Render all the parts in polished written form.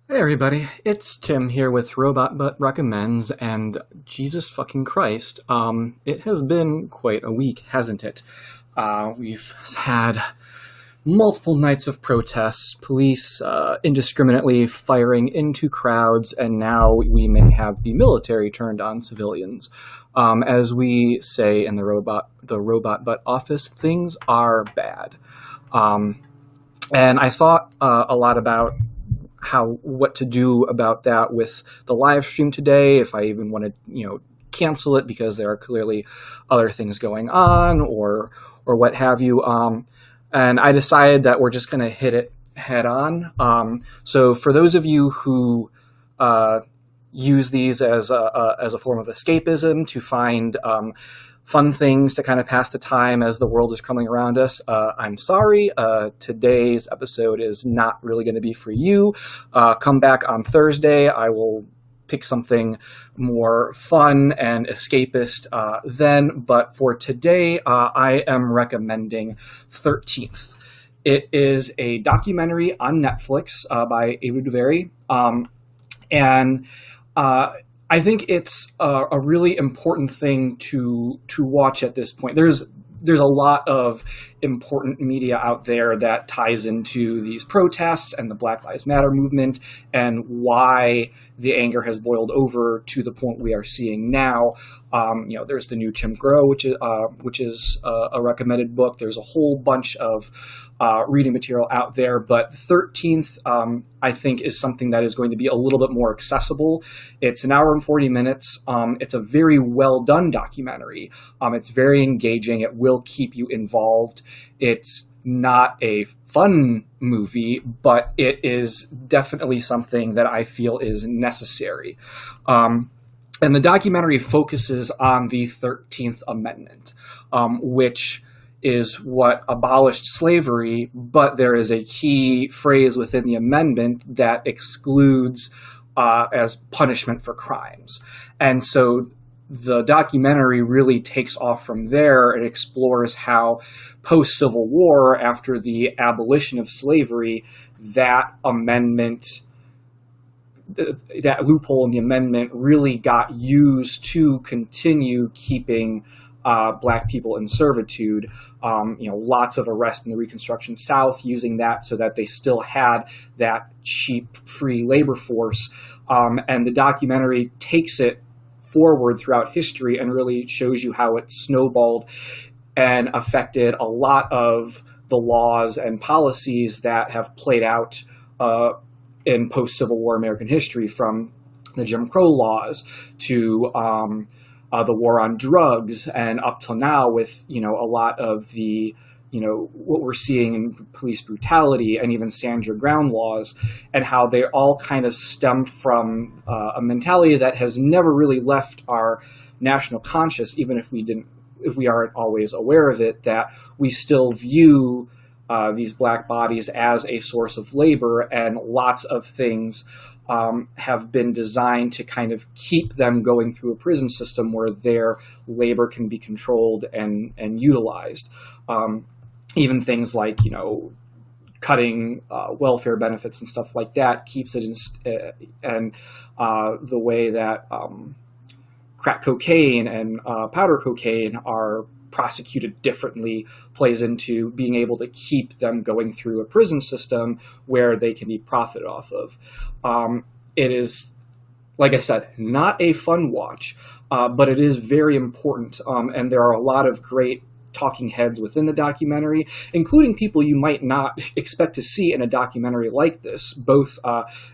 Hey everybody, it's Tim here with Robot Butt Recommends, and Jesus fucking Christ, it has been quite a week, hasn't it? We've had multiple nights of protests, police indiscriminately firing into crowds, and now we may have the military turned on civilians. As we say in the Robot Butt office, things are bad. Um, and I thought a lot about what to do about that with the live stream today, if I even want to cancel it because there are clearly other things going on, or what have you. And I decided that we're just going to hit it head on. So for those of you who use these as a form of escapism to find fun things to kind of pass the time as the world is crumbling around us, I'm sorry. Today's episode is not really going to be for you. Come back on Thursday. I will pick something more fun and escapist then. But for today, I am recommending 13th. It is a documentary on Netflix by Ava DuVernay. And I think it's a really important thing to watch at this point. There's a lot of important media out there that ties into these protests and the Black Lives Matter movement and why the anger has boiled over to the point we are seeing now. There's the new Jim Crow, which is a recommended book. There's a whole bunch of reading material out there, but 13th, I think, is something that is going to be a little bit more accessible. It's an hour and 40 minutes. It's a very well done documentary. It's very engaging. It will keep you involved. It's not a fun movie, but it is definitely something that I feel is necessary. And the documentary focuses on the 13th Amendment, which is what abolished slavery, but there is a key phrase within the amendment that excludes as punishment for crimes. And so the documentary really takes off from there and explores how post-Civil War, after the abolition of slavery, that amendment, that loophole in the amendment really got used to continue keeping Black people in servitude. Lots of arrests in the Reconstruction South using that so that they still had that cheap, free labor force. And the documentary takes it forward throughout history and really shows you how it snowballed and affected a lot of the laws and policies that have played out in post-Civil War American history, from the Jim Crow laws to the war on drugs, and up till now with a lot of the what we're seeing in police brutality and even stand your ground laws, and how they all kind of stemmed from a mentality that has never really left our national conscious, even if we aren't always aware of it, that we still view these Black bodies as a source of labor, and lots of things have been designed to kind of keep them going through a prison system where their labor can be controlled and utilized. Even things like, cutting welfare benefits and stuff like that keeps it in, and the way that crack cocaine and powder cocaine are prosecuted differently plays into being able to keep them going through a prison system where they can be profited off of. It is, like I said, not a fun watch, but it is very important. And there are a lot of great talking heads within the documentary, including people you might not expect to see in a documentary like this. Both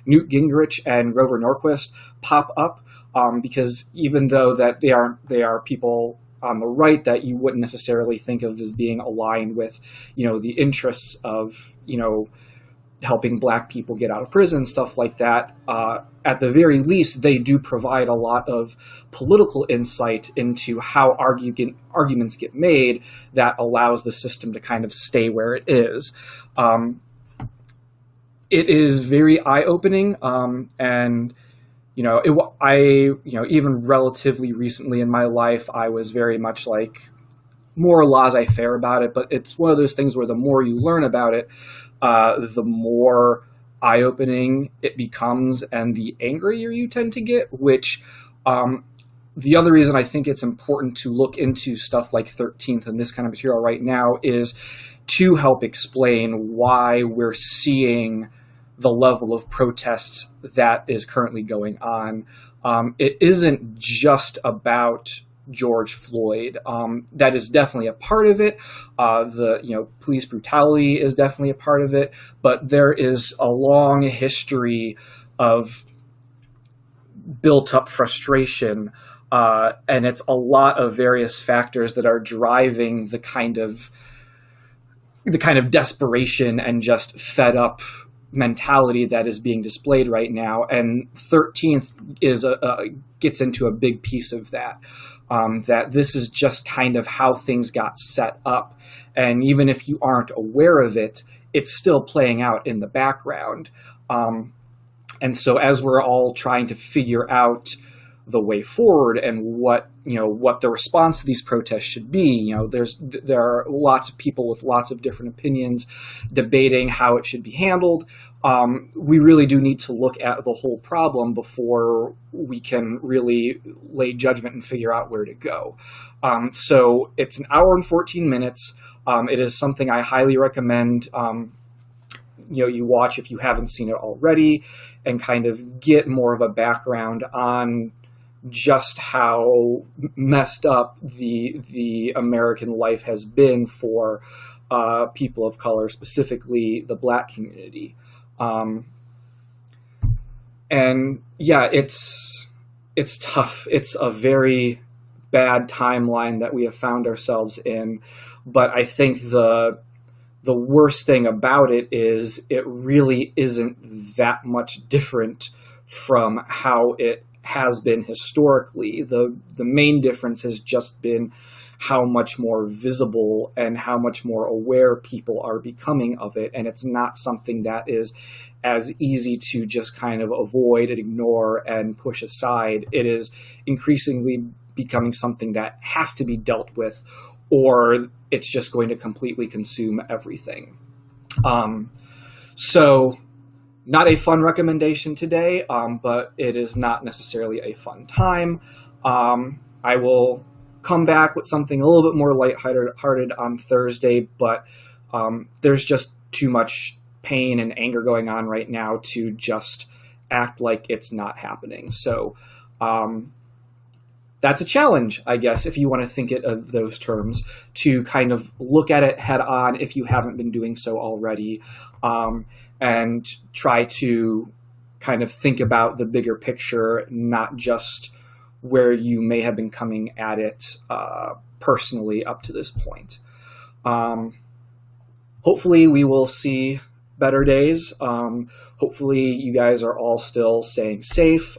Newt Gingrich and Grover Norquist pop up because even though that they are people on the right that you wouldn't necessarily think of as being aligned with, the interests of, helping Black people get out of prison, stuff like that. At the very least, they do provide a lot of political insight into how arguments get made that allows the system to kind of stay where it is. It is very eye-opening, and even relatively recently in my life, I was very much like more laissez-faire about it, but it's one of those things where the more you learn about it, the more eye-opening it becomes and the angrier you tend to get, which the other reason I think it's important to look into stuff like 13th and this kind of material right now is to help explain why we're seeing the level of protests that is currently going on. It isn't just about George Floyd. That is definitely a part of it. The police brutality is definitely a part of it, but there is a long history of built-up frustration, and it's a lot of various factors that are driving the kind of desperation and just fed up mentality that is being displayed right now. And 13th gets into a big piece of that. That this is just kind of how things got set up. And even if you aren't aware of it, it's still playing out in the background. And so as we're all trying to figure out the way forward and what the response to these protests should be, there are lots of people with lots of different opinions debating how it should be handled. We really do need to look at the whole problem before we can really lay judgment and figure out where to go. So it's an hour and 14 minutes. It is something I highly recommend you watch if you haven't seen it already, and kind of get more of a background on just how messed up the American life has been for people of color, specifically the Black community. And yeah, it's tough. It's a very bad timeline that we have found ourselves in, but I think the worst thing about it is it really isn't that much different from how it has been historically. The main difference has just been how much more visible and how much more aware people are becoming of it. And it's not something that is as easy to just kind of avoid and ignore and push aside. It is increasingly becoming something that has to be dealt with, or it's just going to completely consume everything. So not a fun recommendation today, but it is not necessarily a fun time. I will come back with something a little bit more lighthearted on Thursday, but there's just too much pain and anger going on right now to just act like it's not happening. So that's a challenge, I guess, if you want to think it of those terms, to kind of look at it head on if you haven't been doing so already, and try to kind of think about the bigger picture, not just where you may have been coming at it personally up to this point. Hopefully we will see better days. Hopefully you guys are all still staying safe.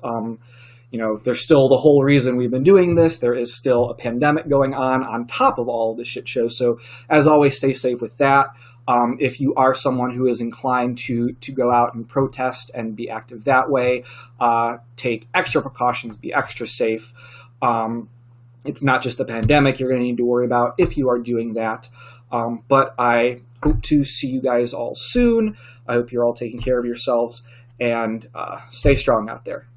There's still the whole reason we've been doing this. There is still a pandemic going on top of all of this shit show. So as always, stay safe with that. If you are someone who is inclined to go out and protest and be active that way, take extra precautions, be extra safe. It's not just the pandemic you're going to need to worry about if you are doing that. But I hope to see you guys all soon. I hope you're all taking care of yourselves, and stay strong out there.